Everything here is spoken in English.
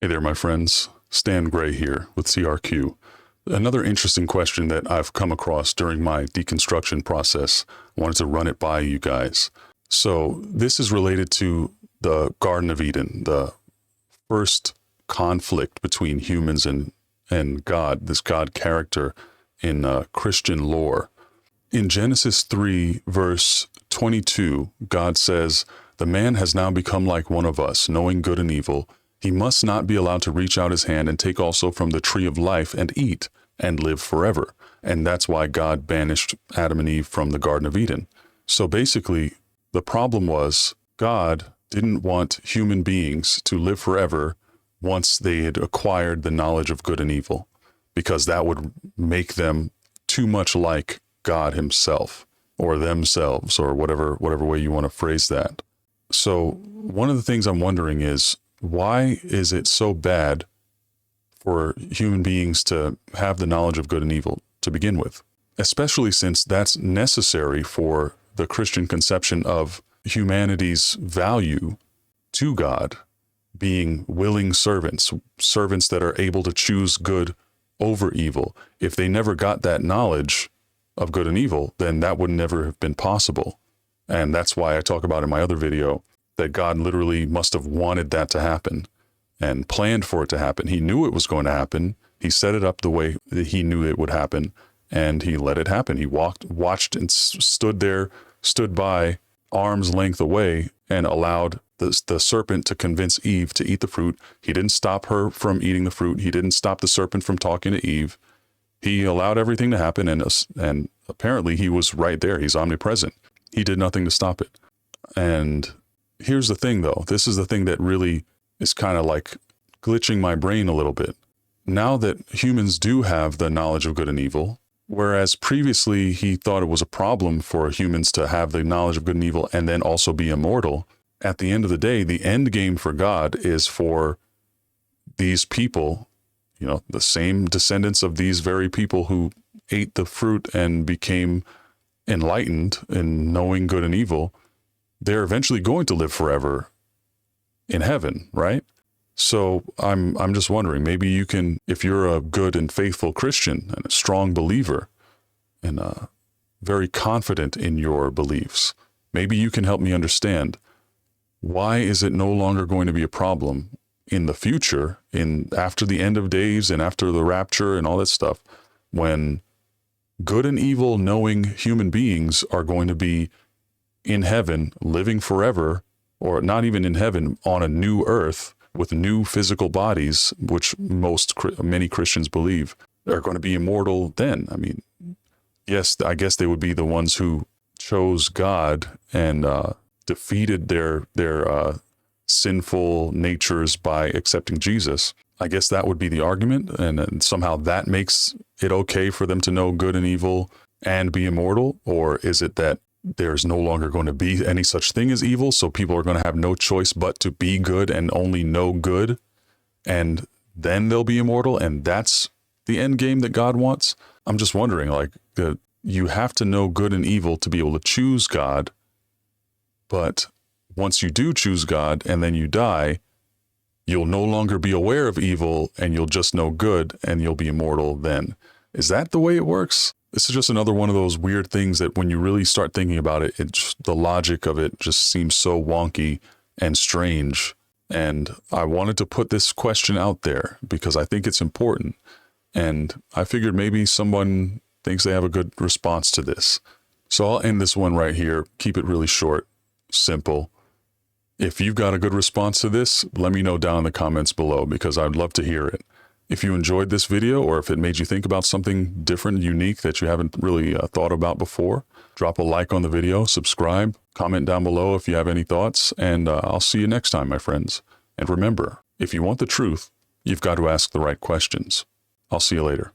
Hey there, my friends. Stan Gray here with CRQ. Another interesting question that I've come across during my deconstruction process. I wanted to run it by you guys. So this is related to the Garden of Eden, the first conflict between humans and God, this God character in Christian lore. In Genesis 3, verse 22, God says, "The man has now become like one of us, knowing good and evil. He must not be allowed to reach out his hand and take also from the tree of life and eat and live forever." And that's why God banished Adam and Eve from the Garden of Eden. So basically, the problem was God didn't want human beings to live forever once they had acquired the knowledge of good and evil, because that would make them too much like God himself or themselves, or whatever way you want to phrase that. So one of the things I'm wondering is, why is it so bad for human beings to have the knowledge of good and evil to begin with? Especially since that's necessary for the Christian conception of humanity's value to God, being willing servants that are able to choose good over evil. If they never got that knowledge of good and evil, then that would never have been possible. And that's why I talk about in my other video that God literally must have wanted that to happen and planned for it to happen. He knew it was going to happen. He set it up the way that he knew it would happen, and he let it happen. He watched and stood by arm's length away and allowed the serpent to convince Eve to eat the fruit. He didn't stop her from eating the fruit. He didn't stop the serpent from talking to Eve. He allowed everything to happen, and apparently he was right there. He's omnipresent. He did nothing to stop it. And here's the thing, though. This is the thing that really is kind of like glitching my brain a little bit. Now that humans do have the knowledge of good and evil, whereas previously he thought it was a problem for humans to have the knowledge of good and evil and then also be immortal, at the end of the day, the end game for God is for these people, the same descendants of these very people who ate the fruit and became enlightened in knowing good and evil. They're eventually going to live forever in heaven, right? So I'm just wondering, maybe you can, if you're a good and faithful Christian and a strong believer and very confident in your beliefs, maybe you can help me understand, why is it no longer going to be a problem in the future, after the end of days and after the rapture and all that stuff, when good and evil knowing human beings are going to be in heaven, living forever, or not even in heaven, on a new earth with new physical bodies, which many Christians believe are going to be immortal then. I mean, yes, I guess they would be the ones who chose God and defeated their sinful natures by accepting Jesus. I guess that would be the argument, and somehow that makes it okay for them to know good and evil and be immortal? Or is it that there's no longer going to be any such thing as evil, so people are going to have no choice but to be good and only know good, and then they'll be immortal, and that's the end game that God wants? I'm just wondering, you have to know good and evil to be able to choose God, but once you do choose God and then you die, you'll no longer be aware of evil and you'll just know good and you'll be immortal then. Is that the way it works? This is just another one of those weird things that when you really start thinking about it, the logic of it just seems so wonky and strange. And I wanted to put this question out there because I think it's important. And I figured maybe someone thinks they have a good response to this. So I'll end this one right here. Keep it really short, simple. If you've got a good response to this, let me know down in the comments below, because I'd love to hear it. If you enjoyed this video, or if it made you think about something different, unique that you haven't really thought about before, drop a like on the video, subscribe, comment down below if you have any thoughts, and I'll see you next time, my friends. And remember, if you want the truth, you've got to ask the right questions. I'll see you later.